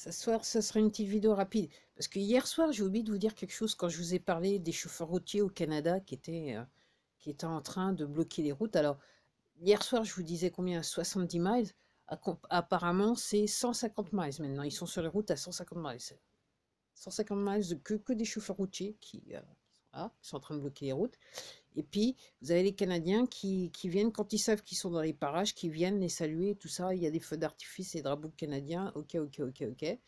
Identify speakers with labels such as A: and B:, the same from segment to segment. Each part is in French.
A: Ce soir, ça sera une petite vidéo rapide. Parce que hier soir, j'ai oublié de vous dire quelque chose quand je vous ai parlé des chauffeurs routiers au Canada qui étaient en train de bloquer les routes. Alors, hier soir, je vous disais combien? 70 miles. Apparemment, c'est 150 miles maintenant. Ils sont sur les routes à 150 miles. 150 miles que des chauffeurs routiers qui sont en train de bloquer les routes. Et puis, vous avez les Canadiens qui viennent, quand ils savent qu'ils sont dans les parages, qui viennent les saluer, tout ça. Il y a des feux d'artifice et des drapeaux canadiens. Ok, ok, ok, ok.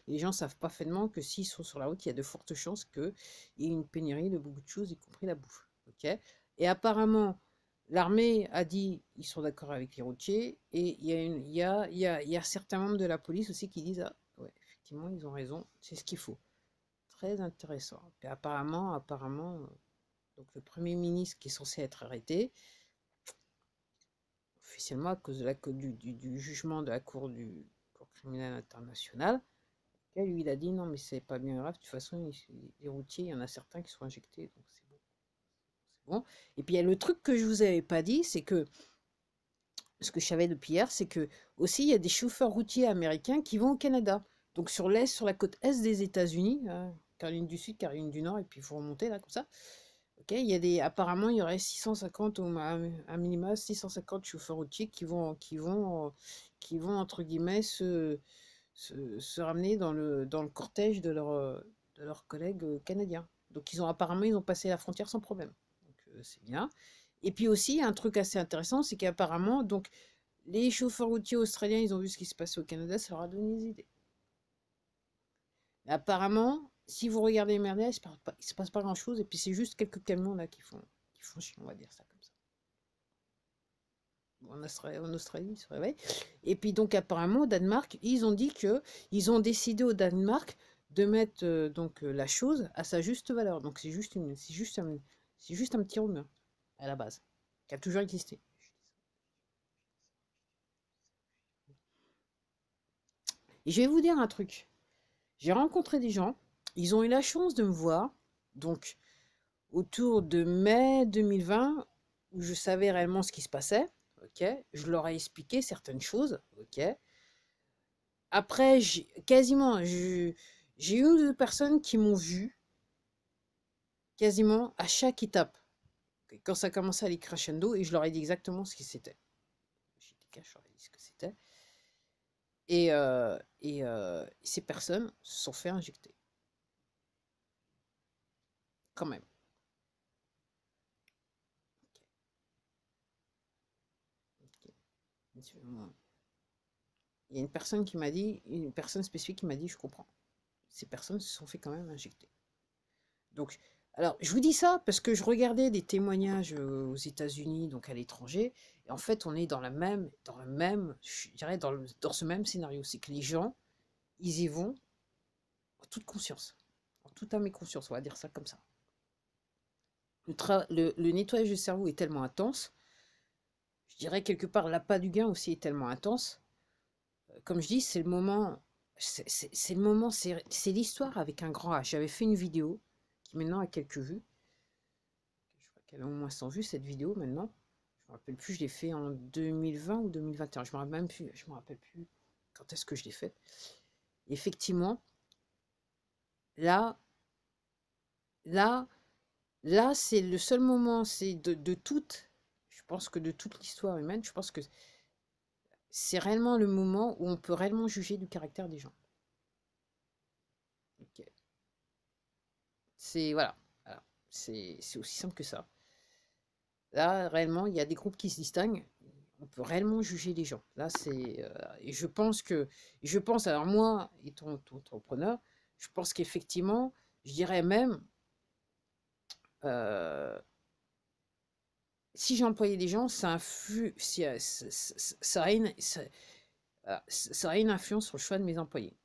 A: Les gens savent parfaitement que s'ils sont sur la route, il y a de fortes chances qu'il y ait une pénurie de beaucoup de choses, y compris la bouffe. Ok. Et apparemment, l'armée a dit ils sont d'accord avec les routiers. Et il y a certains membres de la police aussi qui disent ah, ouais, effectivement, ils ont raison, c'est ce qu'il faut. Très intéressant. Et apparemment, donc le Premier ministre qui est censé être arrêté, officiellement à cause du jugement de la Cour criminelle internationale, lui, il a dit non, mais c'est pas bien grave, de toute façon, les routiers, il y en a certains qui sont injectés, donc c'est bon. C'est bon. Et puis il y a le truc que je vous avais pas dit, c'est que, ce que je savais depuis hier, c'est que aussi il y a des chauffeurs routiers américains qui vont au Canada. Donc sur l'est, sur la côte est des États-Unis, Caroline du Sud, Caroline du Nord, et puis il faut remonter là, comme ça. Ok, apparemment, il y aurait 650 un minima 650 chauffeurs routiers qui vont entre guillemets se ramener dans le cortège de leurs collègues canadiens. Donc apparemment ils ont passé la frontière sans problème. Donc c'est bien. Et puis aussi un truc assez intéressant, c'est qu'apparemment donc les chauffeurs routiers australiens, ils ont vu ce qui se passait au Canada, ça leur a donné des idées. Mais apparemment, si vous regardez les merdias, il se passe pas grand chose, et puis c'est juste quelques camions là qui font chier, on va dire ça comme ça. En Australie, ils se réveillent. Et puis donc apparemment au Danemark, ils ont dit que ils ont décidé au Danemark de mettre la chose à sa juste valeur. Donc c'est juste un petit rumeur à la base qui a toujours existé. Et je vais vous dire un truc. J'ai rencontré des gens, ils ont eu la chance de me voir, donc autour de mai 2020, où je savais réellement ce qui se passait. Ok, je leur ai expliqué certaines choses. Ok. Après, j'ai eu une ou deux personnes qui m'ont vu quasiment à chaque étape. Quand ça commençait à aller crescendo, et je leur ai dit exactement ce que c'était. J'étais cash, je leur ai dit ce que c'était. Ces personnes se sont fait injecter. Quand même. Ok. Il y a une personne spécifique qui m'a dit, je comprends. Ces personnes se sont fait quand même injecter. Donc, alors, je vous dis ça parce que je regardais des témoignages aux États-Unis, donc à l'étranger, et en fait, on est je dirais, dans ce même scénario. C'est que les gens, ils y vont en toute conscience, en toute âme et conscience, on va dire ça comme ça. Le nettoyage du cerveau est tellement intense, je dirais quelque part, l'appât du gain aussi est tellement intense. Comme je dis, c'est le moment, c'est le moment, c'est l'histoire avec un grand H. J'avais fait une vidéo qui maintenant a quelques vues. Je crois qu'elle a au moins 100 vues cette vidéo maintenant. Je me rappelle plus, je l'ai fait en 2020 ou 2021. Je me rappelle plus quand est-ce que je l'ai fait. Effectivement, là, là, là, c'est le seul moment, c'est je pense que de toute l'histoire humaine, je pense que c'est réellement le moment où on peut réellement juger du caractère des gens. Ok. Voilà. Voilà. C'est aussi simple que ça. Là, réellement, il y a des groupes qui se distinguent. On peut réellement juger les gens. Là, et je pense, alors moi, étant entrepreneur, je pense qu'effectivement, je dirais même, euh, si j'employais des gens, ça a une influence sur le choix de mes employés.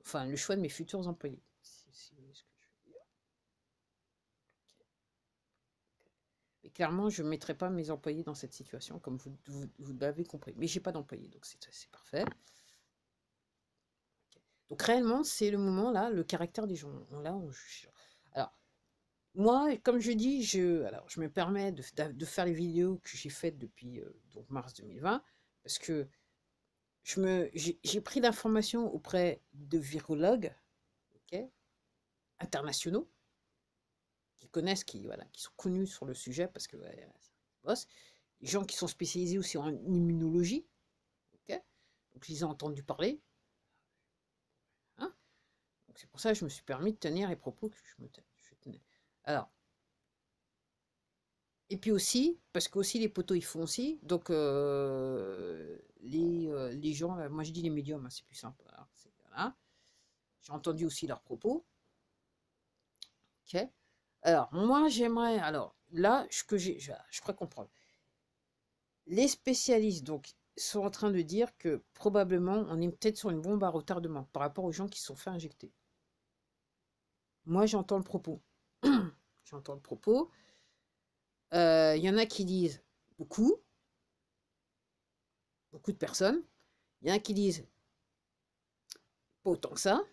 A: Enfin, le choix de mes futurs employés. Si vous voyez ce que je veux dire. Et clairement, je ne mettrai pas mes employés dans cette situation, comme vous l'avez compris. Mais j'ai pas d'employés, donc c'est parfait. Donc réellement, c'est le moment là, le caractère des gens. Là, alors, moi, comme je dis, je me permets de faire les vidéos que j'ai faites depuis donc mars 2020, parce que j'ai pris l'information auprès de virologues, ok, internationaux, qui connaissent, voilà, qui sont connus sur le sujet, parce que ouais, boss, des gens qui sont spécialisés aussi en immunologie, ok, donc ils ont entendu parler, hein, donc c'est pour ça que je me suis permis de tenir les propos que je tenais. Alors, et puis aussi, parce que aussi les poteaux ils font aussi, donc les gens, moi je dis les médiums, hein, c'est plus simple. Alors, voilà. J'ai entendu aussi leurs propos. Ok. Alors moi j'aimerais, alors là, je crois comprendre. Les spécialistes donc sont en train de dire que probablement on est peut-être sur une bombe à retardement par rapport aux gens qui se sont fait injecter. Moi j'entends le propos. J'entends le propos. Il y en a qui disent beaucoup de personnes. Il y en a qui disent pas autant que ça.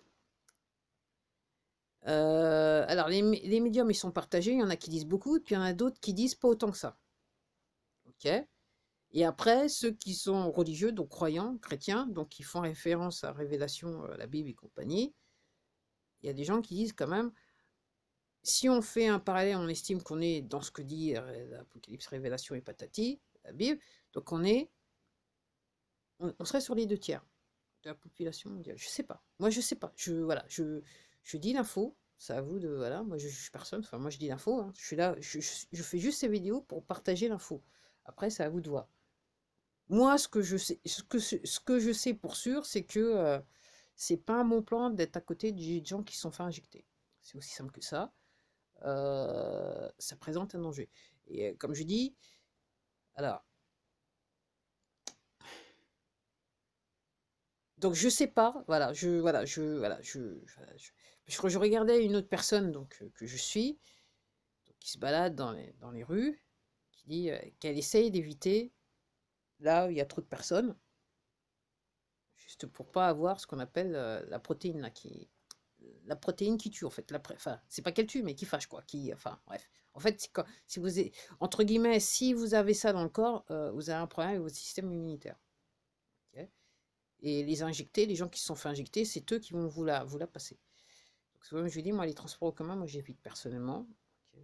A: Alors, les médiums, ils sont partagés. Il y en a qui disent beaucoup, et puis il y en a d'autres qui disent pas autant que ça. Ok. Et après, ceux qui sont religieux, donc croyants, chrétiens, donc qui font référence à Révélation, la Bible et compagnie, il y a des gens qui disent quand même, si on fait un parallèle, on estime qu'on est dans ce que dit l'Apocalypse, Révélation et patati, la Bible, donc on serait sur les 2 tiers de la population mondiale. Je sais pas. Moi, je sais pas. Voilà, je dis l'info. C'est à vous de, voilà, moi je juge personne. Enfin, moi je dis l'info. Hein. Je suis là, je fais juste ces vidéos pour partager l'info. Après, c'est à vous de voir. Moi, ce que je sais, ce que je sais pour sûr, c'est que c'est pas mon plan d'être à côté des gens qui se sont fait injecter. C'est aussi simple que ça. Ça présente un danger. Et comme je dis, alors, donc je sais pas, voilà, je regardais une autre personne donc que je suis, donc, qui se balade dans les rues, qui dit qu'elle essaye d'éviter là où il y a trop de personnes, juste pour pas avoir ce qu'on appelle la protéine là, la protéine qui tue en fait, enfin c'est pas qu'elle tue mais qui fâche quoi, qui, enfin bref, en fait si vous entre guillemets si vous avez ça dans le corps, vous avez un problème avec votre système immunitaire. Ok. Et les injecter, les gens qui se sont fait injecter, c'est eux qui vont vous la passer. Donc, comme je dis, moi, les transports en commun, moi, j'évite personnellement.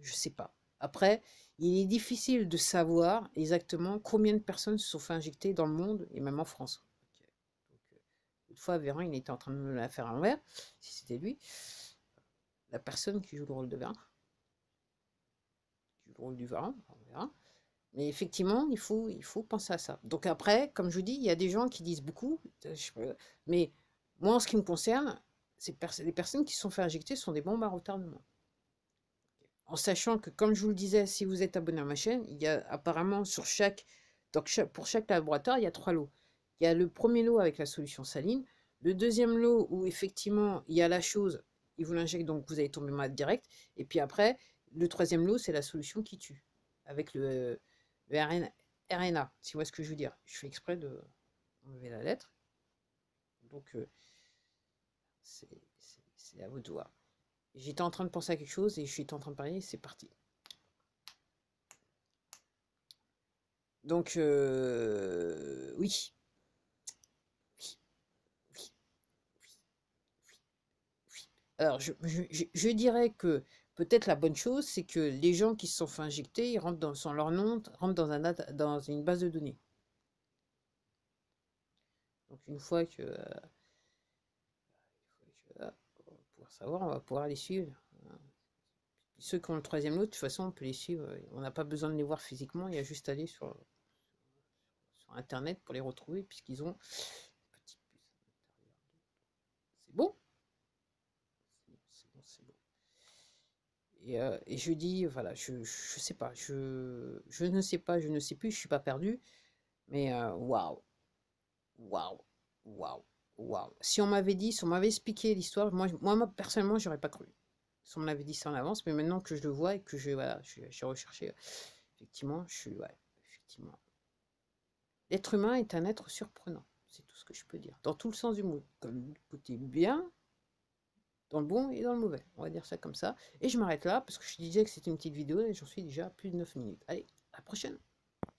A: Je sais pas. Après, il est difficile de savoir exactement combien de personnes se sont fait injecter dans le monde et même en France. Donc, une fois, Véran, il était en train de me la faire à l'envers, si c'était lui. La personne qui joue le rôle de Véran, qui joue le rôle du Véran, on verra. Mais effectivement, il faut penser à ça. Donc après, comme je vous dis, il y a des gens qui disent beaucoup, mais moi, en ce qui me concerne, les personnes qui se sont fait injecter sont des bombes à retardement. En sachant que, comme je vous le disais, si vous êtes abonné à ma chaîne, il y a apparemment pour chaque laboratoire, il y a 3 lots. Il y a le premier lot avec la solution saline, le deuxième lot où effectivement il y a la chose, ils vous l'injectent donc vous allez tomber malade direct, et puis après, le troisième lot, c'est la solution qui tue, avec le RNA, si vous voyez ce que je veux dire. Je fais exprès de enlever la lettre, donc c'est à vous de voir. J'étais en train de penser à quelque chose et je suis en train de parler, c'est parti. Donc, oui. Oui, oui, oui, oui, oui. Alors, je dirais que peut-être la bonne chose, c'est que les gens qui se sont fait injecter, ils rentrent sans leur nom, rentrent dans une base de données. Donc, une fois que, on va pouvoir savoir, on va pouvoir les suivre. Ceux qui ont le troisième lot, de toute façon, on peut les suivre. On n'a pas besoin de les voir physiquement, il y a juste à aller sur Internet pour les retrouver, puisqu'ils ont une petite puce à l'intérieur. C'est bon? C'est bon, c'est bon. Et je dis, voilà, je sais pas, je ne sais pas, je ne sais plus, je suis pas perdu, mais waouh, waouh, waouh, waouh. Si on m'avait dit, si on m'avait expliqué l'histoire, moi personnellement, j'aurais pas cru. Si on me l'avait dit ça en avance, mais maintenant que je le vois et que voilà, j'ai recherché, effectivement, ouais, effectivement. L'être humain est un être surprenant, c'est tout ce que je peux dire, dans tout le sens du mot, comme côté bien, dans le bon et dans le mauvais, on va dire ça comme ça. Et je m'arrête là, parce que je disais que c'était une petite vidéo, et j'en suis déjà à plus de 9 minutes. Allez, à la prochaine.